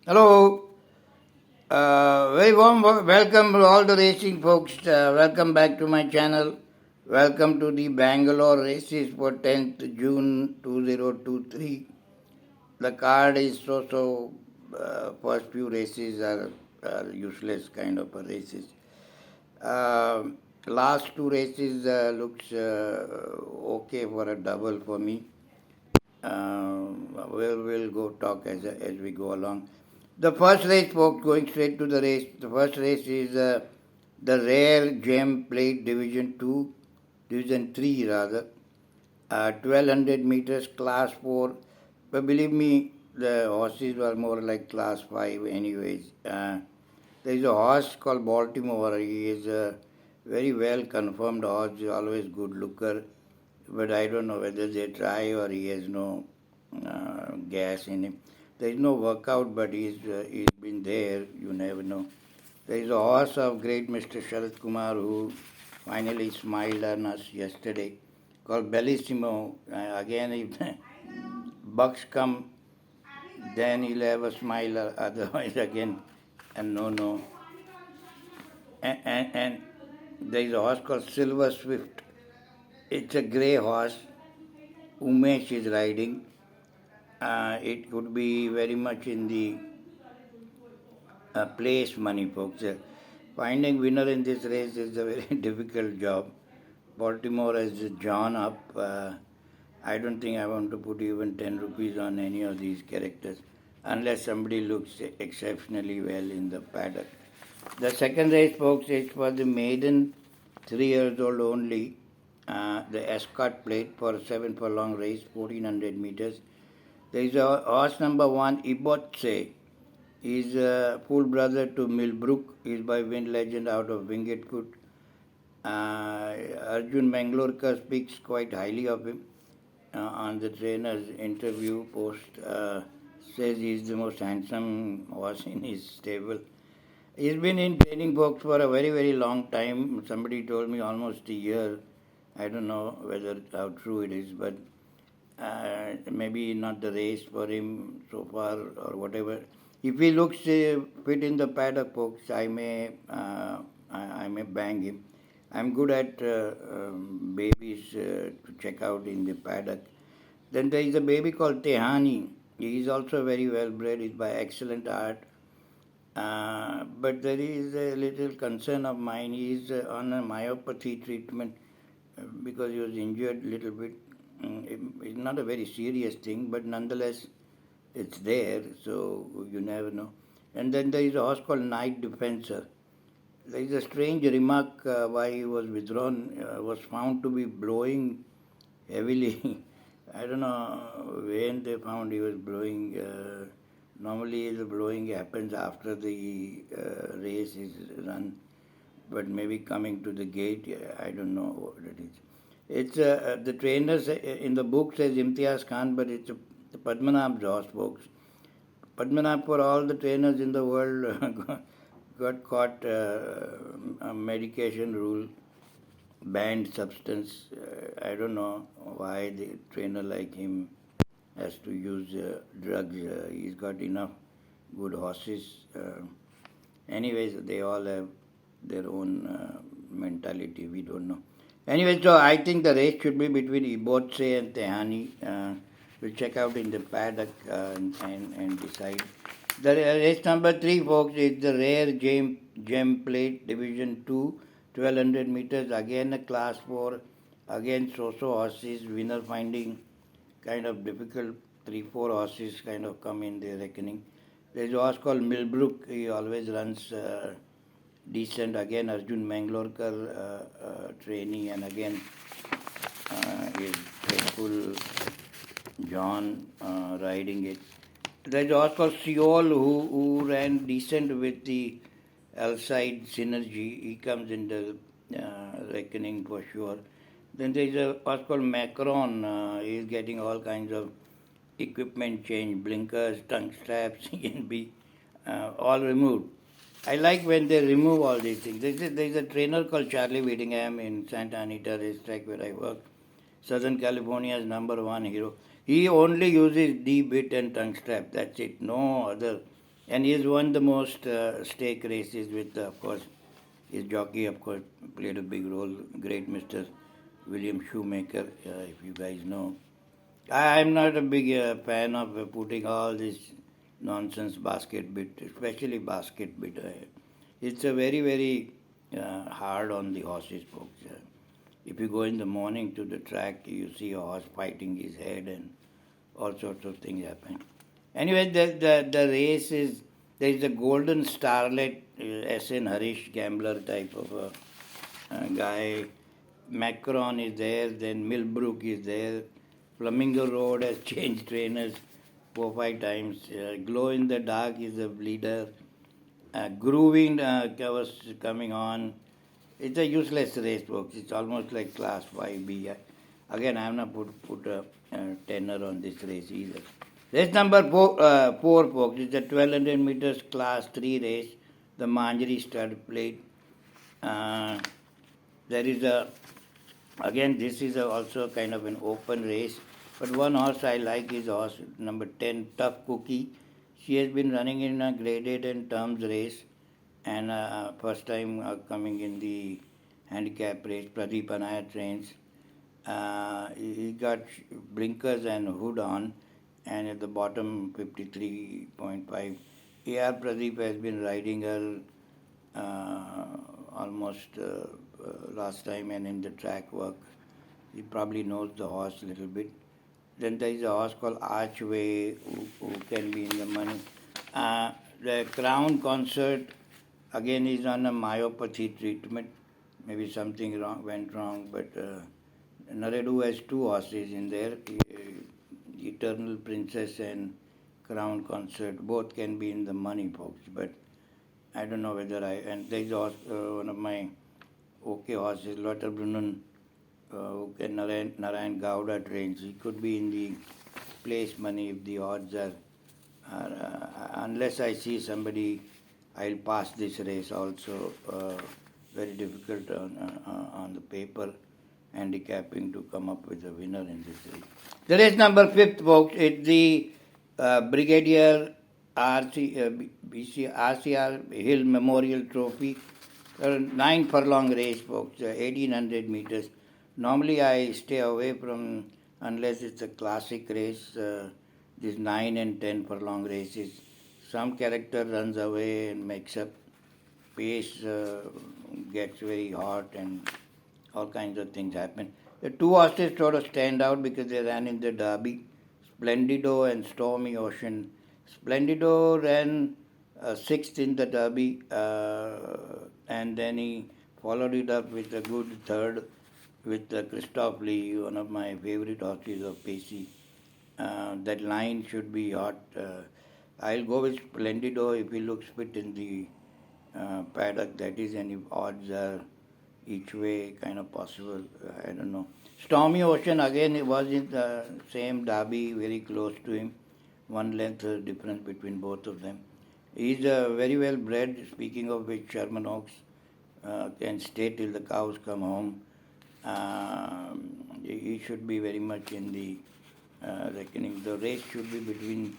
Hello, very warm welcome to all the racing folks. Welcome back to my channel. Welcome to the Bangalore races for 10th June 2023. The card is first few races are useless kind of races. Uh, Last two races looks okay for a double for me. We'll go talk as we go along. The first race, folks, going straight to the race. The first race is the Rare Gem Plate Division 2, Division 3 rather, 1200 meters, Class 4. But believe me, the horses were more like Class 5 anyways. There is a horse called Baltimore. He is a very well confirmed horse, always good looker. But I don't know whether they try or he has no gas in him. There is no workout, but he's been there. You never know. There is a horse of great Mr. Sharad Kumar who finally smiled on us yesterday, called Bellissimo. Again, if bucks come, then he'll have a smile. Otherwise, again, and no. And there is a horse called Silver Swift. It's a grey horse. Umesh is riding. It could be very much in the place money, folks. Finding winner in this race is a very difficult job. Baltimore has drawn up. I don't think I want to put even 10 rupees on any of these characters unless somebody looks exceptionally well in the paddock. The second race, folks, is for the maiden, 3 years old only. The escort plate for a 7 furlong race, 1400 meters. There is a horse number 1, Ibotse. He is a full brother to Millbrook. He is by Wind Legend out of Winged Foot. Arjun Mangalorkar speaks quite highly of him on the trainer's interview post. Says he is the most handsome horse in his stable. He's been in training books for a very, very long time. Somebody told me almost a year. I don't know whether how true it is, but maybe not the race for him so far or whatever. If he looks fit in the paddock, folks, I may bang him. I'm good at babies to check out in the paddock. Then there is a baby called Tehani. He is also very well bred. He's by excellent art. But there is a little concern of mine. He is on a myopathy treatment because he was injured a little bit. It's not a very serious thing, but nonetheless, it's there, so you never know. And then there is a horse called Night Defensor. There is a strange remark why he was withdrawn, was found to be blowing heavily. I don't know when they found he was blowing. Normally, the blowing happens after the race is run, but maybe coming to the gate, I don't know what it is. It's the trainers in the book says Imtiaz Khan, but it's a Padmanabh horse, folks. Padmanabh, for all the trainers in the world, got caught a medication rule, banned substance. I don't know why the trainer like him has to use drugs. He's got enough good horses. Anyways, they all have their own mentality. We don't know. Anyway, so I think the race should be between Ibotse and Tehani. We'll check out in the paddock and decide. The race number 3, folks, is the Rare Gem Plate Division 2, 1200 meters. Again a Class 4. Again so-so horses. Winner finding kind of difficult. 3-4 horses kind of come in the reckoning. There's a horse called Millbrook. He always runs decent. Again, Arjun Mangalorkar trainee, and again his faithful John riding it. There's a horse called Seoul who ran decent with the Alside Synergy. He comes in the reckoning for sure. Then there's a horse called Macron. He's getting all kinds of equipment change, blinkers, tongue straps, can be all removed. I like when they remove all these things. There's a trainer called Charlie Whittingham in Santa Anita racetrack where I work, Southern California's number 1 hero. He only uses D bit and tongue strap. That's it. No other And he has won the most stake races with, of course, his jockey, of course, played a big role. Great Mr. William Shoemaker, if you guys know. I'm not a big fan of putting all this nonsense basket bit, especially basket bit. It's a very, very hard on the horses, folks. If you go in the morning to the track, you see a horse fighting his head and all sorts of things happen. Anyway, the race is, there is a golden starlet, S.N. Harish gambler type of a guy. Macron is there, then Millbrook is there. Flamingo Road has changed trainers 4 5 times. Glow in the Dark is the leader. Grooving was coming on. It's a useless race, folks. It's almost like Class 5B. Again, I have not put a tenner on this race either. Race number four, folks, is the 1200 meters Class 3 race, the Manjari Stud Plate. There is a, again, this is also kind of an open race. But one horse I like is horse number 10, Tough Cookie. She has been running in a graded and terms race, and first time coming in the handicap race. Pradeep Anaya trains. He got blinkers and hood on, and at the bottom 53.5. A.R. Pradeep has been riding her almost last time and in the track work. He probably knows the horse a little bit. Then there is a horse called Archway who can be in the money. The Crown Concert again is on a myopathy treatment. Maybe something went wrong, but Naredu has two horses in there, Eternal Princess and Crown Concert. Both can be in the money, folks, but I don't know whether and there is one of my okay horses, Lotterbrunnen, Narayan Gowda trains. He could be in the place money if the odds are unless I see somebody, I'll pass this race also. Very difficult on the paper, handicapping to come up with a winner in this race. The race number 5th, folks, it's the Brigadier RCR Hill Memorial Trophy. 9 furlong race, folks, 1800 meters. Normally I stay away from, unless it's a classic race, these 9 and 10 furlong races. Some character runs away and makes up, pace gets very hot and all kinds of things happen. The two horses sort of stand out because they ran in the Derby, Splendido and Stormy Ocean. Splendido ran 6th in the Derby, and then he followed it up with a good third with Christoph Lee, one of my favorite horses of Pacey. That line should be hot. I'll go with Splendido if he looks fit in the paddock, that is, and if odds are each way kind of possible, I don't know. Stormy Ocean, again, it was in the same Derby, very close to him. 1 length difference between both of them. He's very well bred, speaking of which, Sherman Oaks can stay till the cows come home. He should be very much in the reckoning. The race should be between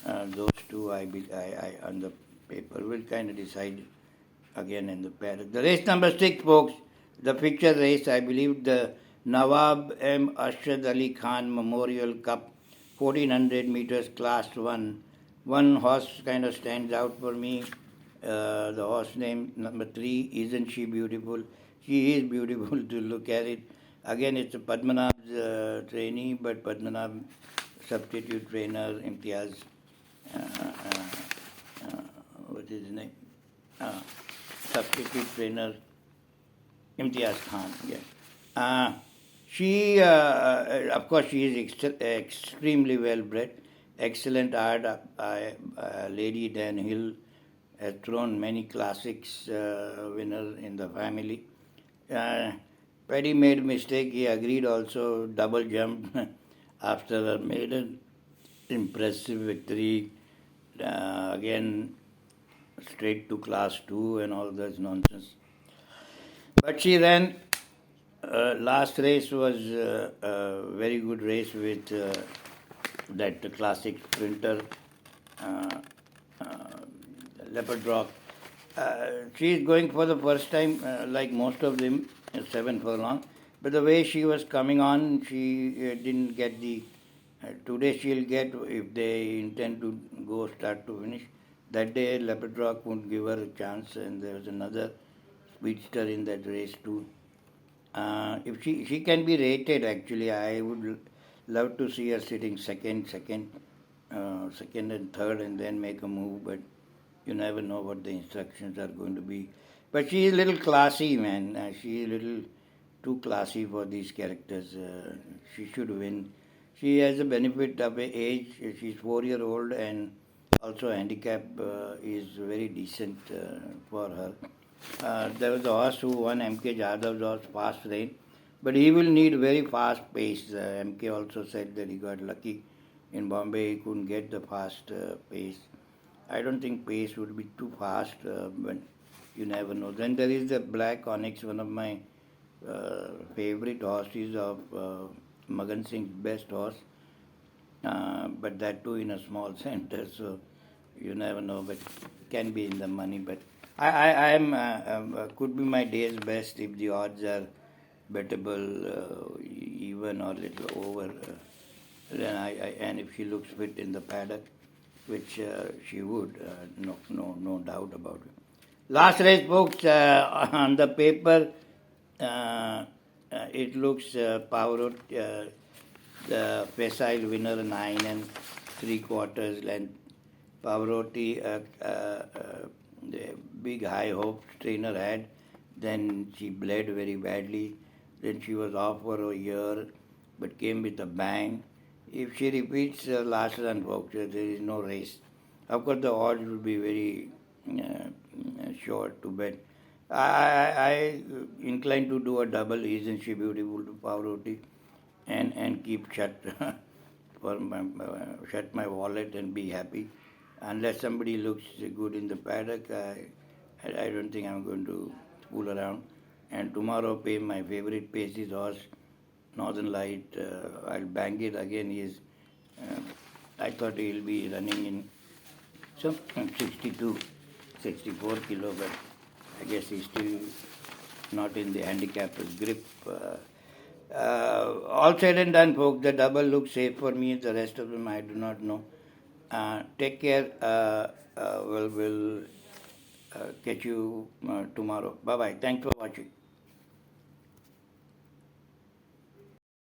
those two, I on the paper. We'll kind of decide again in the paddock. The race number 6, folks, the picture race, I believe the Nawab M. Arshad Ali Khan Memorial Cup, 1400 meters, class 1. One horse kind of stands out for me. The horse name number 3, Isn't She Beautiful? She is beautiful to look at it. Again, it's a Padmanabh's trainee, but Padmanabh substitute trainer, Imtiaz, what is his name? Substitute trainer, Imtiaz Khan, yes. She, of course, she is extremely well bred, excellent art. Lady Dan Hill has thrown many classics, winner in the family. Paddy made a mistake. He agreed also, double jump after a maiden impressive victory. Again, straight to class 2 and all that nonsense. But she ran. Last race was a very good race with that classic sprinter, Leopard Rock. She is going for the first time, like most of them, 7 furlong. But the way she was coming on, she didn't get the. Today she'll get, if they intend to go start to finish. That day Leopard Rock won't give her a chance, and there was another speedster in that race too. If she can be rated, actually, I would love to see her sitting second and third, and then make a move. But you never know what the instructions are going to be. But she is a little classy, man. She is a little too classy for these characters. She should win. She has the benefit of age. She's 4 year old, and also handicap is very decent for her. There was a horse who won, M.K. Jadav's horse, Fast Rain, but he will need very fast pace. M.K. also said that he got lucky in Bombay, he couldn't get the fast pace. I don't think pace would be too fast, but you never know. Then there is the Black Onyx, one of my favorite horses of Magan Singh's best horse, but that too in a small center, so you never know, but can be in the money. But I am could be my day's best if the odds are bettable, even or little over. Then and if she looks fit in the paddock, which she would, no doubt about it. Last race, folks, on the paper, it looks Power the facile winner 9 3/4 length. Pavarotti, the big high hopes trainer had. Then she bled very badly. Then she was off for a year, but came with a bang. If she repeats last run, folks, there is no race. Of course, the odds will be very short to bet. I inclined to do a double. Isn't she beautiful to Pavarotti? And keep shut shut my wallet and be happy. Unless somebody looks good in the paddock, I don't think I'm going to fool around. And tomorrow, pay my favorite paces horse, Northern Light. I'll bang it again. I thought he'll be running in some 62, 64 kilo, but I guess he's still not in the handicapper's grip. All said and done, folks, the double looks safe for me. The rest of them I do not know. Take care. We'll catch you tomorrow. Bye bye. Thanks for watching.